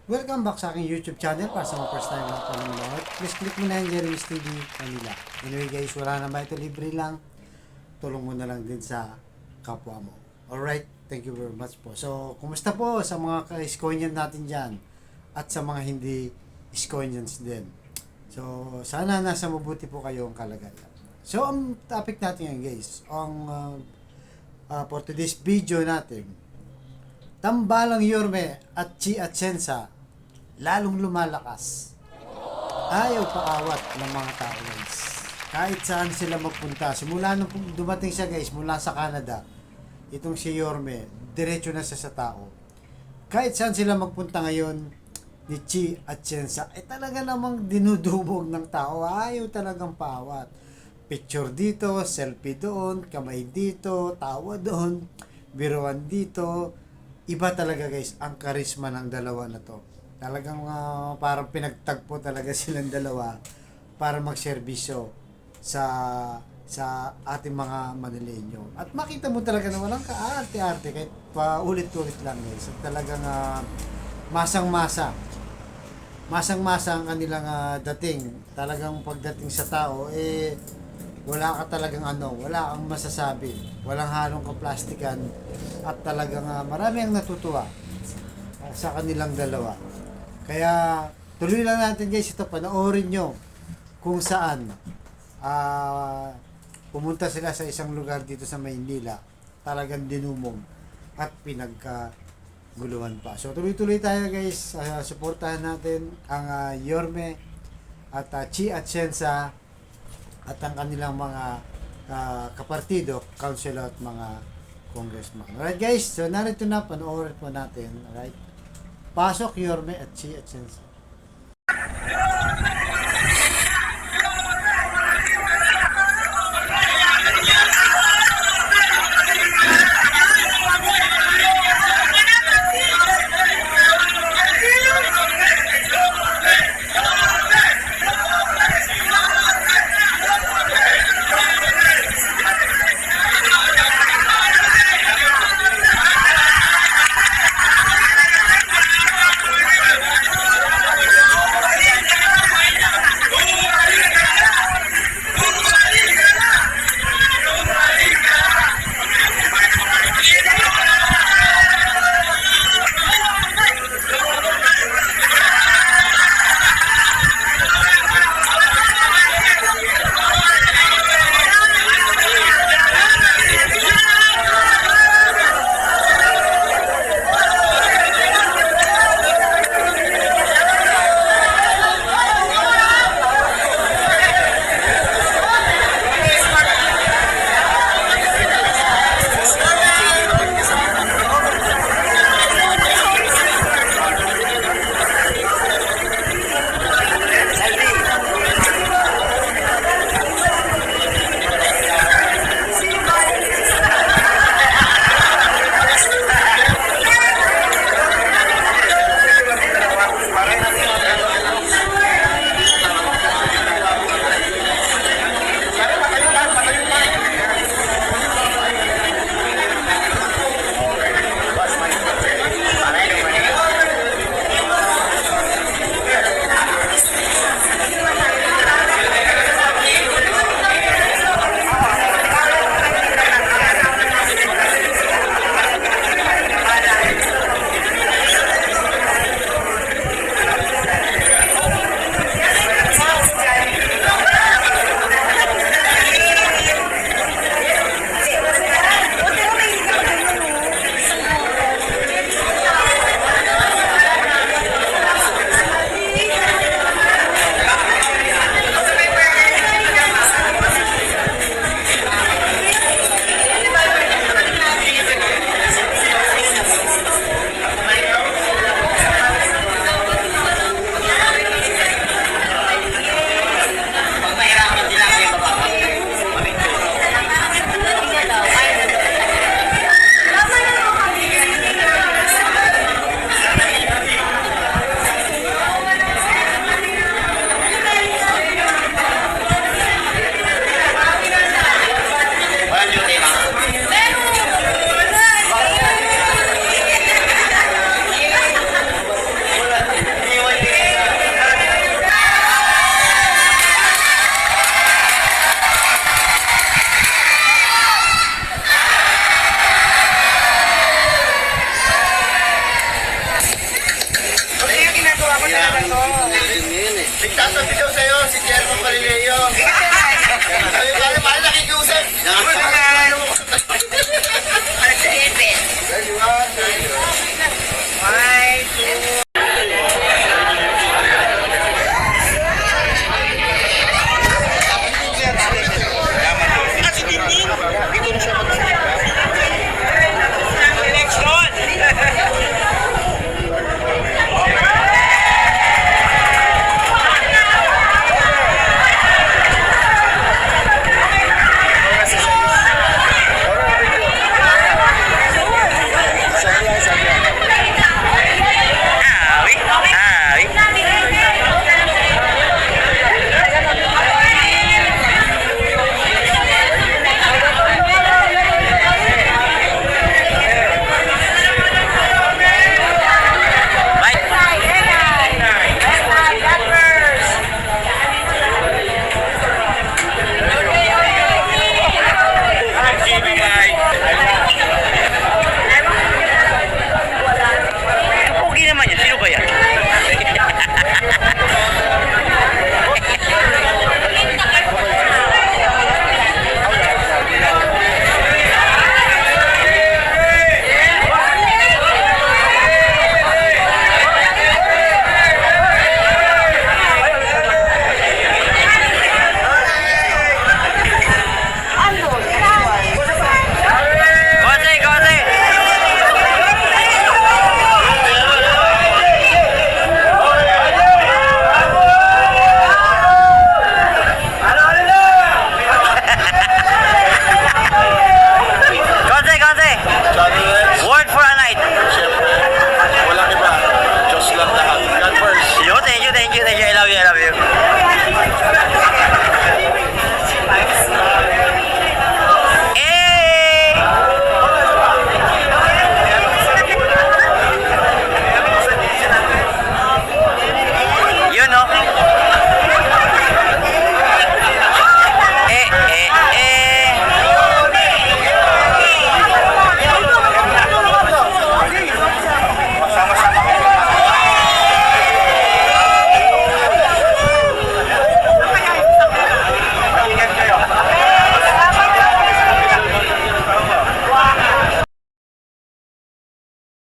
Welcome back sa aking YouTube channel para sa mga first time lang panonood. Please click mo na yung Jeremy's TV Manila. Anyway guys, wala na ba ito, libre lang. Tulong mo na lang din sa kapwa mo. Alright, thank you very much po. So, kumusta po sa mga ka-Iskoinian natin dyan at sa mga hindi Iskoinians din. So, sana nasa mabuti po kayong kalagayan. So, ang topic natin ngayon guys, for today's video natin, Tambalang Yorme at Chi Atienza lalong lumalakas. Ayaw paawat ng mga tao guys. Kahit saan sila magpunta. Simula nung dumating siya guys mula sa Canada, itong si Yorme, diretso na siya sa tao. Kahit saan sila magpunta ngayon ni Chi Atienza, talaga namang dinudubog ng tao. Ayaw talagang paawat. Picture dito, selfie doon, kamay dito, tawa doon, biruan dito. Iba talaga guys ang karisma ng dalawa na to. Talagang parang pinagtagpo talaga silang dalawa para magserbisyo sa ating mga Manileño. At makita mo talaga na walang kaarte-arte kahit paulit-ulit lang guys. At talagang masang-masa. Masang-masa ang kanilang dating. Talagang pagdating sa tao wala ka talagang wala kang masasabi. Walang halong kaplastikan at talagang marami ang natutuwa sa kanilang dalawa. Kaya tuloy lang natin guys ito, panoorin nyo kung saan pumunta sila sa isang lugar dito sa Maynila, talagang dinumog at pinagkaguluhan pa. So tuloy-tuloy tayo guys, suportahan natin ang Yorme at Chi Atienza at ang kanilang mga kapartido, councilor at mga congressman. Alright guys, so narito na, panoorin po natin. Alright, pasok Yorme at Chi Atienza. Nagtatabi daw sa'yo, si Jerome Galileo. Sabi pa rin, mahal nakikiusap. One, two,